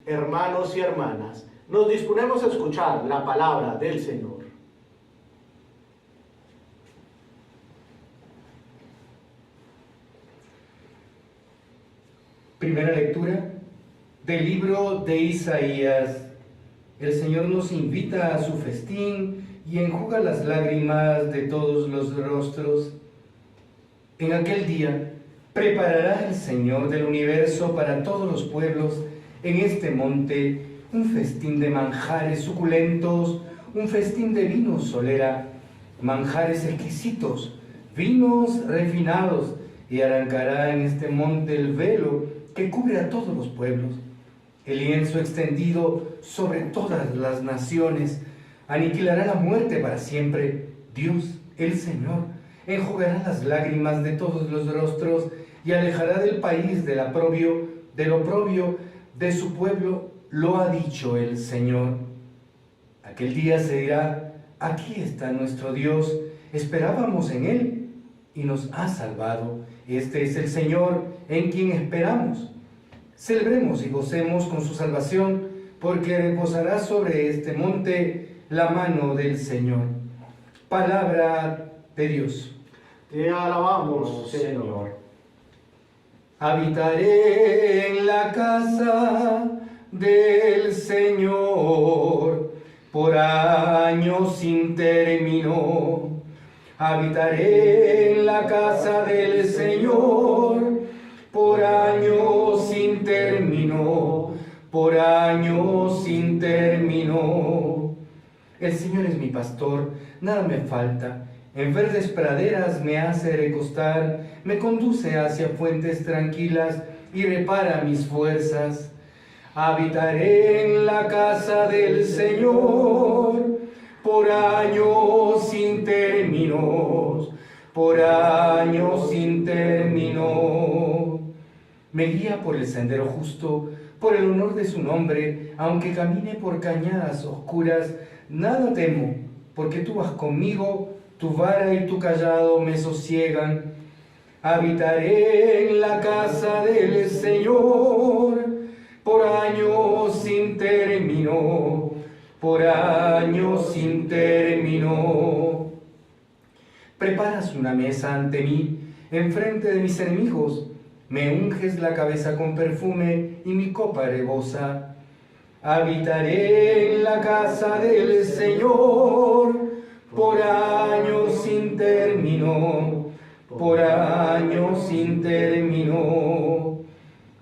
Hermanos y hermanas, nos disponemos a escuchar la palabra del Señor. Primera lectura del libro de Isaías. El Señor nos invita a su festín y enjuga las lágrimas de todos los rostros. En aquel día preparará el Señor del universo para todos los pueblos en este monte un festín de manjares suculentos, un festín de vino solera, manjares exquisitos, vinos refinados, y arrancará en este monte el velo que cubre a todos los pueblos, el lienzo extendido sobre todas las naciones. Aniquilará la muerte para siempre. Dios, el Señor, enjugará las lágrimas de todos los rostros y alejará del país del oprobio de su pueblo. Lo ha dicho el Señor. Aquel día se dirá: aquí está nuestro Dios, esperábamos en Él y nos ha salvado. Este es el Señor en quien esperamos. Celebremos y gocemos con su salvación, porque reposará sobre este monte la mano del Señor. Palabra de Dios. Te alabamos, Señor. Habitaré en la casa del Señor por años sin término. Habitaré en la casa del Señor por años sin término, por años sin término. El Señor es mi pastor, nada me falta. En verdes praderas me hace recostar, me conduce hacia fuentes tranquilas y repara mis fuerzas. Habitaré en la casa del Señor por años sin términos, por años sin término. Me guía por el sendero justo, por el honor de su nombre, aunque camine por cañadas oscuras, nada temo, porque tú vas conmigo, tu vara y tu callado me sosiegan. Habitaré en la casa del Señor por años sin término, por años sin término. Preparas una mesa ante mí, enfrente de mis enemigos. Me unges la cabeza con perfume y mi copa rebosa. Habitaré en la casa del Señor por años sin término, por años sin término.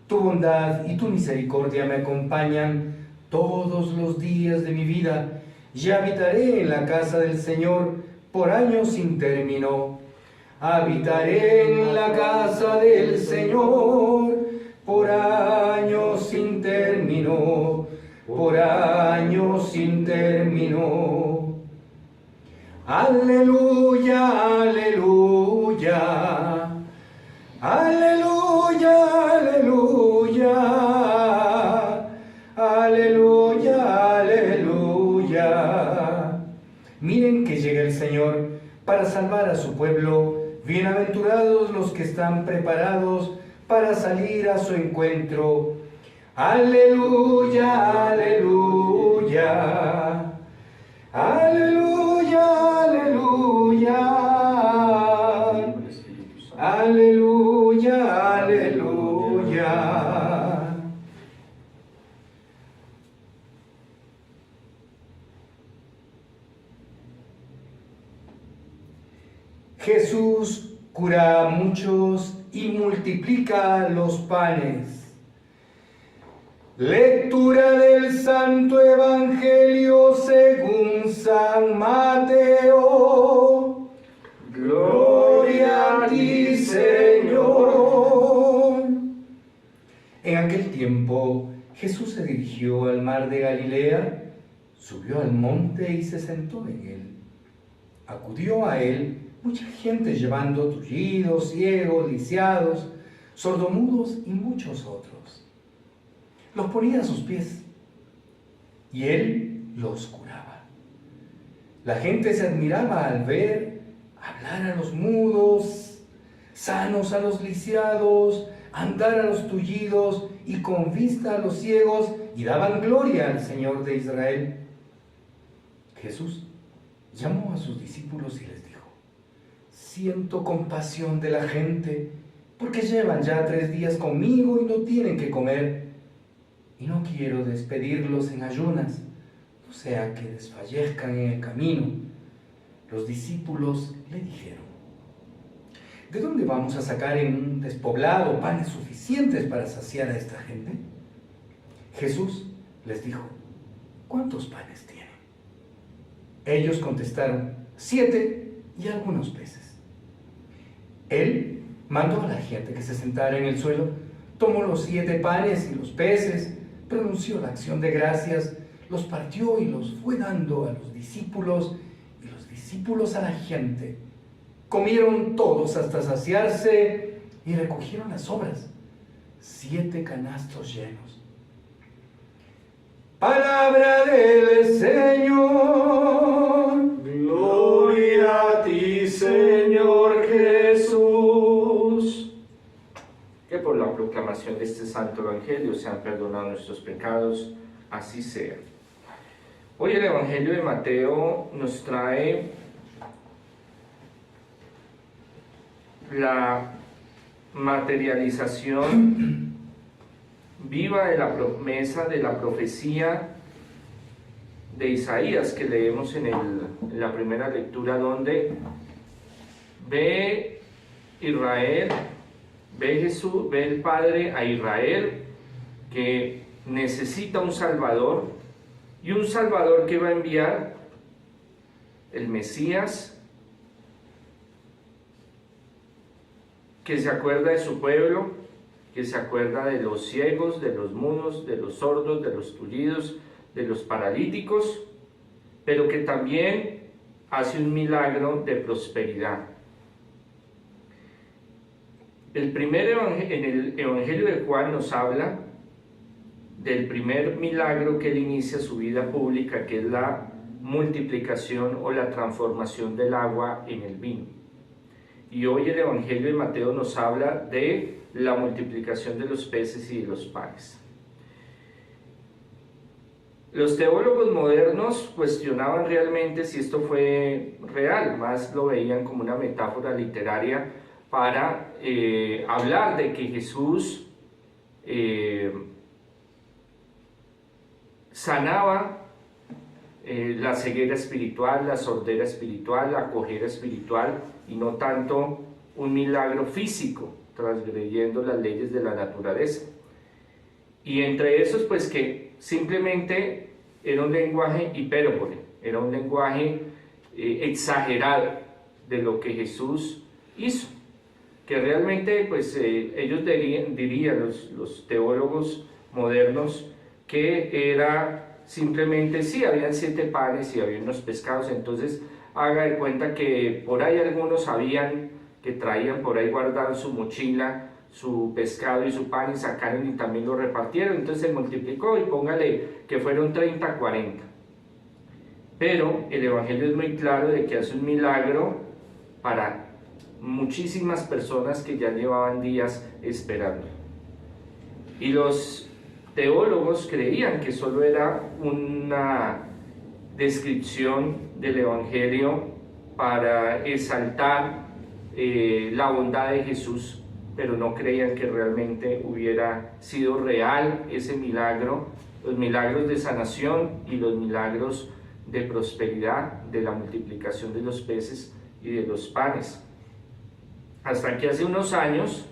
Tu bondad y tu misericordia me acompañan todos los días de mi vida, y habitaré en la casa del Señor por años sin término. Habitaré en la casa del Señor por años sin término, por años sin término. Aleluya, aleluya, aleluya, aleluya, aleluya, aleluya. Miren que llega el Señor para salvar a su pueblo. Bienaventurados los que están preparados para salir a su encuentro. Aleluya, aleluya, aleluya, aleluya, aleluya, aleluya. Jesús cura a muchos y multiplica los panes. Lectura del Santo Evangelio según San Mateo. Gloria a ti, Señor. En aquel tiempo, Jesús se dirigió al mar de Galilea, subió al monte y se sentó en él. Acudió a él mucha gente llevando tullidos, ciegos, lisiados, sordomudos y muchos otros. Los ponía a sus pies y él los curaba. La gente se admiraba al ver hablar a los mudos, sanos a los lisiados, andar a los tullidos y con vista a los ciegos y daban gloria al Señor de Israel. Jesús llamó a sus discípulos y les dijo: siento compasión de la gente, porque llevan ya 3 días conmigo y no tienen que comer, y no quiero despedirlos en ayunas, no sea que desfallezcan en el camino. Los discípulos le dijeron: ¿de dónde vamos a sacar en un despoblado panes suficientes para saciar a esta gente? Jesús les dijo: ¿cuántos panes tienen? Ellos contestaron: 7 y algunos peces. Él mandó a la gente que se sentara en el suelo, tomó los 7 panes y los peces, pronunció la acción de gracias, los partió y los fue dando a los discípulos, y los discípulos a la gente. Comieron todos hasta saciarse y recogieron las sobras, 7 canastos llenos. Palabra del Señor. Gloria a ti, Señor Jesús. Que por la proclamación de este santo evangelio sean perdonados nuestros pecados, así sea. Hoy el evangelio de Mateo nos trae la materialización viva de la promesa, de la profecía de Isaías que leemos en la primera lectura, donde ve Israel, ve Jesús, ve el Padre a Israel que necesita un Salvador, y un Salvador que va a enviar el Mesías, que se acuerda de su pueblo, que se acuerda de los ciegos, de los mudos, de los sordos, de los tullidos, de los paralíticos, pero que también hace un milagro de prosperidad. En el Evangelio de Juan nos habla del primer milagro que él inicia su vida pública, que es la multiplicación o la transformación del agua en el vino. Y hoy el Evangelio de Mateo nos habla de la multiplicación de los peces y de los panes. Los teólogos modernos cuestionaban realmente si esto fue real, más lo veían como una metáfora literaria para hablar de que Jesús sanaba la ceguera espiritual, la sordera espiritual, la cojera espiritual, y no tanto un milagro físico, transgrediendo las leyes de la naturaleza. Y entre esos, pues que simplemente era un lenguaje hipérbole, era un lenguaje exagerado de lo que Jesús hizo, que realmente pues ellos dirían los teólogos modernos, que era simplemente, sí, habían 7 panes y había unos pescados, entonces haga de cuenta que por ahí algunos sabían que traían por ahí guardado en su mochila su pescado y su pan, y sacaron y también lo repartieron, entonces se multiplicó, y póngale que fueron 30, 40. Pero el Evangelio es muy claro de que hace un milagro para muchísimas personas que ya llevaban días esperando. Y los teólogos creían que solo era una descripción del Evangelio para exaltar la bondad de Jesús, pero no creían que realmente hubiera sido real ese milagro, los milagros de sanación y los milagros de prosperidad, de la multiplicación de los peces y de los panes. Hasta que hace unos años,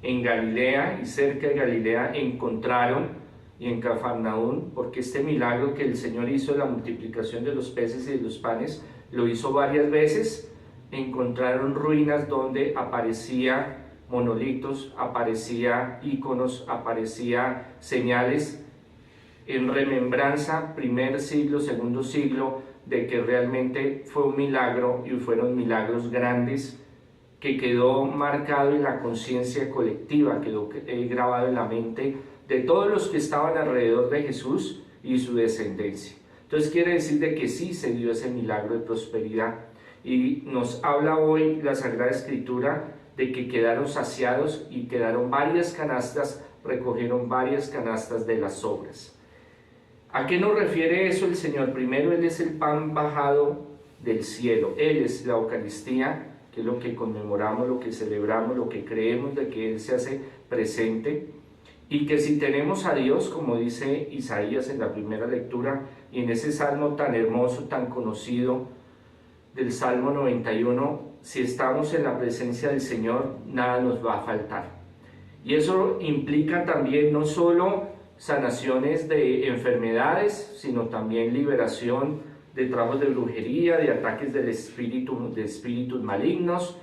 en Galilea y cerca de Galilea, encontraron, y en Cafarnaúm, porque este milagro que el Señor hizo de la multiplicación de los peces y de los panes, lo hizo varias veces, encontraron ruinas donde aparecía monolitos, aparecía íconos, aparecía señales en remembranza, primer siglo, segundo siglo, de que realmente fue un milagro, y fueron milagros grandes, que quedó marcado en la conciencia colectiva, quedó grabado en la mente de todos los que estaban alrededor de Jesús y su descendencia. Entonces quiere decir de que sí se dio ese milagro de prosperidad, y nos habla hoy la Sagrada Escritura de que quedaron saciados y quedaron varias canastas, recogieron varias canastas de las sobras. ¿A qué nos refiere eso el Señor? Primero, Él es el pan bajado del cielo. Él es la Eucaristía, que es lo que conmemoramos, lo que celebramos, lo que creemos de que Él se hace presente. Y que si tenemos a Dios, como dice Isaías en la primera lectura, y en ese salmo tan hermoso, tan conocido del Salmo 91, si estamos en la presencia del Señor, nada nos va a faltar. Y eso implica también no solo sanaciones de enfermedades, sino también liberación de trabajos de brujería, de ataques del espíritu, de espíritus malignos,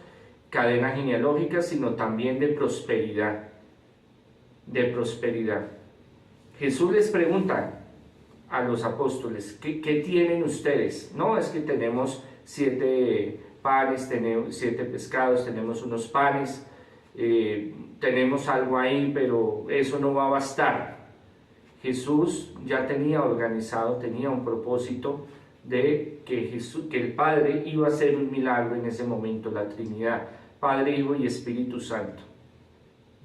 cadenas genealógicas, sino también de prosperidad. Jesús les pregunta a los apóstoles, ¿qué tienen ustedes? No, es que tenemos 7 panes, tenemos 7 pescados, tenemos unos panes, tenemos algo ahí, pero eso no va a bastar. Jesús ya tenía organizado, tenía un propósito de que el Padre iba a hacer un milagro en ese momento, la Trinidad, Padre, Hijo y Espíritu Santo,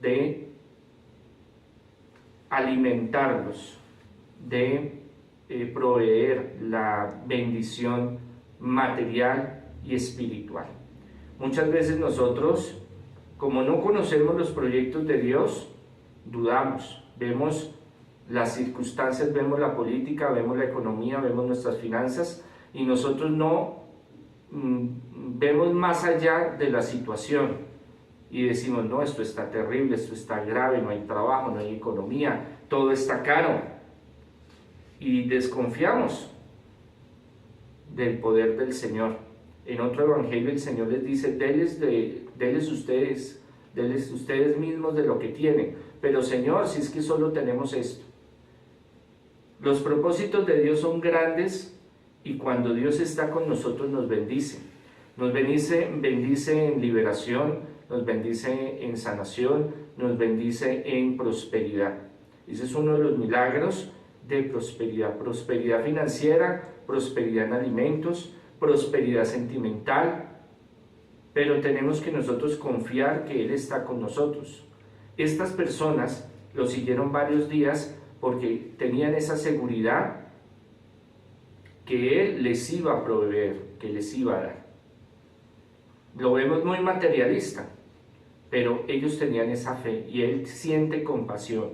de alimentarlos, de proveer la bendición material y espiritual. Muchas veces nosotros, como no conocemos los proyectos de Dios, dudamos, vemos las circunstancias, vemos la política, vemos la economía, vemos nuestras finanzas y nosotros no vemos más allá de la situación y decimos, no, esto está terrible, esto está grave, no hay trabajo, no hay economía, todo está caro y desconfiamos del poder del Señor. En otro evangelio el Señor les dice, denles ustedes mismos de lo que tienen, pero Señor, si es que solo tenemos esto. Los propósitos de Dios son grandes y cuando Dios está con nosotros nos bendice. Nos bendice en liberación, nos bendice en sanación, nos bendice en prosperidad. Ese es uno de los milagros de prosperidad. Prosperidad financiera, prosperidad en alimentos, prosperidad sentimental. Pero tenemos que nosotros confiar que Él está con nosotros. Estas personas lo siguieron varios días porque tenían esa seguridad que Él les iba a proveer, que les iba a dar. Lo vemos muy materialista, pero ellos tenían esa fe y Él siente compasión.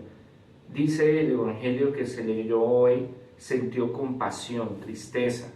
Dice el evangelio que se leyó hoy, sintió compasión, tristeza.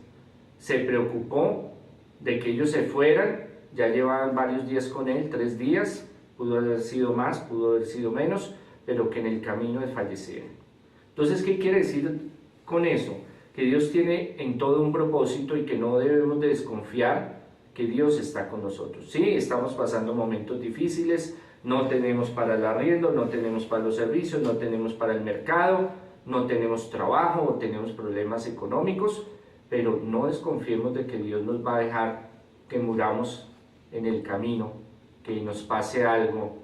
Se preocupó de que ellos se fueran, ya llevaban varios días con Él, 3 días, pudo haber sido más, pudo haber sido menos, pero que en el camino fallecieran. Entonces, ¿qué quiere decir con eso? Que Dios tiene en todo un propósito y que no debemos de desconfiar que Dios está con nosotros. Sí, estamos pasando momentos difíciles, no tenemos para el arriendo, no tenemos para los servicios, no tenemos para el mercado, no tenemos trabajo o tenemos problemas económicos, pero no desconfiemos de que Dios nos va a dejar que muramos en el camino, que nos pase algo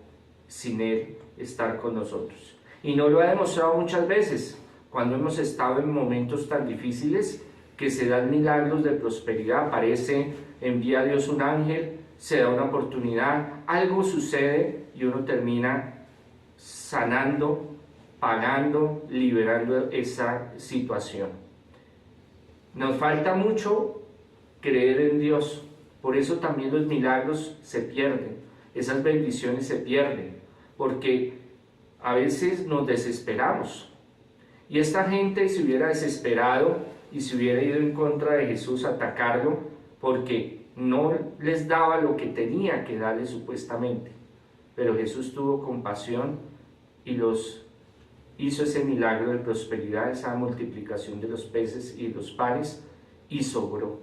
sin Él estar con nosotros. Y nos lo ha demostrado muchas veces, cuando hemos estado en momentos tan difíciles, que se dan milagros de prosperidad, aparece, envía a Dios un ángel, se da una oportunidad, algo sucede y uno termina sanando, pagando, liberando esa situación. Nos falta mucho creer en Dios, por eso también los milagros se pierden, esas bendiciones se pierden, porque a veces nos desesperamos. Y esta gente se hubiera desesperado y se hubiera ido en contra de Jesús a atacarlo porque no les daba lo que tenía que darle supuestamente. Pero Jesús tuvo compasión y los hizo ese milagro de prosperidad, esa multiplicación de los peces y los panes, y sobró.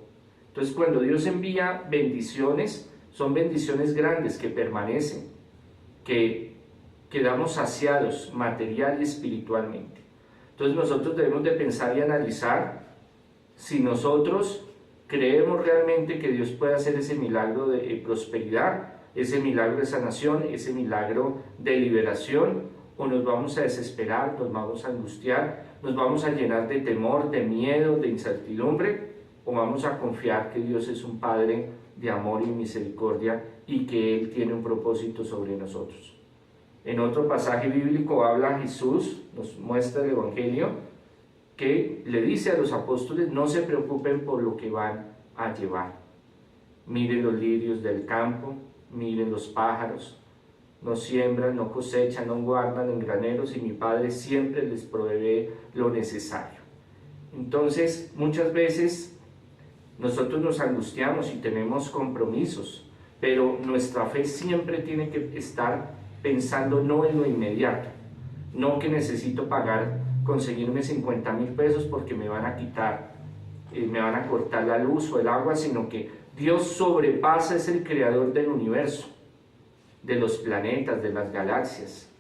Entonces, cuando Dios envía bendiciones, son bendiciones grandes que permanecen, que quedamos saciados material y espiritualmente. Entonces nosotros debemos de pensar y analizar si nosotros creemos realmente que Dios puede hacer ese milagro de prosperidad, ese milagro de sanación, ese milagro de liberación, o nos vamos a desesperar, nos vamos a angustiar, nos vamos a llenar de temor, de miedo, de incertidumbre, o vamos a confiar que Dios es un Padre de amor y misericordia y que Él tiene un propósito sobre nosotros. En otro pasaje bíblico habla Jesús, nos muestra el Evangelio, que le dice a los apóstoles: no se preocupen por lo que van a llevar. Miren los lirios del campo, miren los pájaros, no siembran, no cosechan, no guardan en graneros, y mi Padre siempre les provee lo necesario. Entonces, muchas veces nosotros nos angustiamos y tenemos compromisos, pero nuestra fe siempre tiene que estar pensando no en lo inmediato, no que necesito conseguirme 50,000 pesos porque me van a quitar, me van a cortar la luz o el agua, sino que Dios sobrepasa, es el creador del universo, de los planetas, de las galaxias,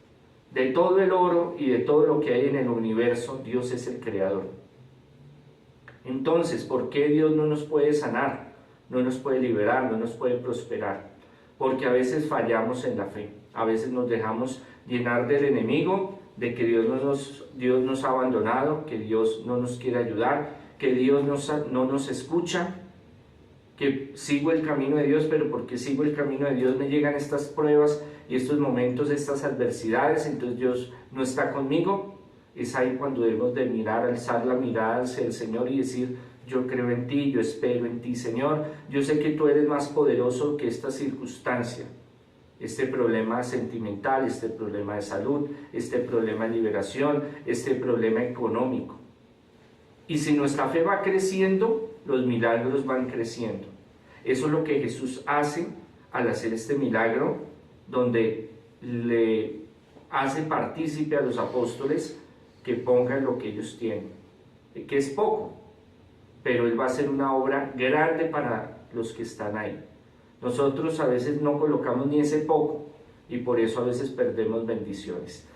de todo el oro y de todo lo que hay en el universo. Dios es el creador. Entonces, ¿por qué Dios no nos puede sanar, no nos puede liberar, no nos puede prosperar? Porque a veces fallamos en la fe, a veces nos dejamos llenar del enemigo, de que Dios nos ha abandonado, que Dios no nos quiere ayudar, que Dios no nos escucha, que sigo el camino de Dios, pero porque sigo el camino de Dios me llegan estas pruebas y estos momentos, estas adversidades, entonces Dios no está conmigo. Es ahí cuando debemos de mirar, alzar la mirada hacia el Señor y decir: yo creo en ti, yo espero en ti, Señor, yo sé que tú eres más poderoso que esta circunstancia, este problema sentimental, este problema de salud, este problema de liberación, este problema económico. Y si nuestra fe va creciendo, los milagros van creciendo. Eso es lo que Jesús hace al hacer este milagro, donde le hace partícipe a los apóstoles que pongan lo que ellos tienen, que es poco, pero Él va a hacer una obra grande para los que están ahí. Nosotros a veces no colocamos ni ese poco y por eso a veces perdemos bendiciones.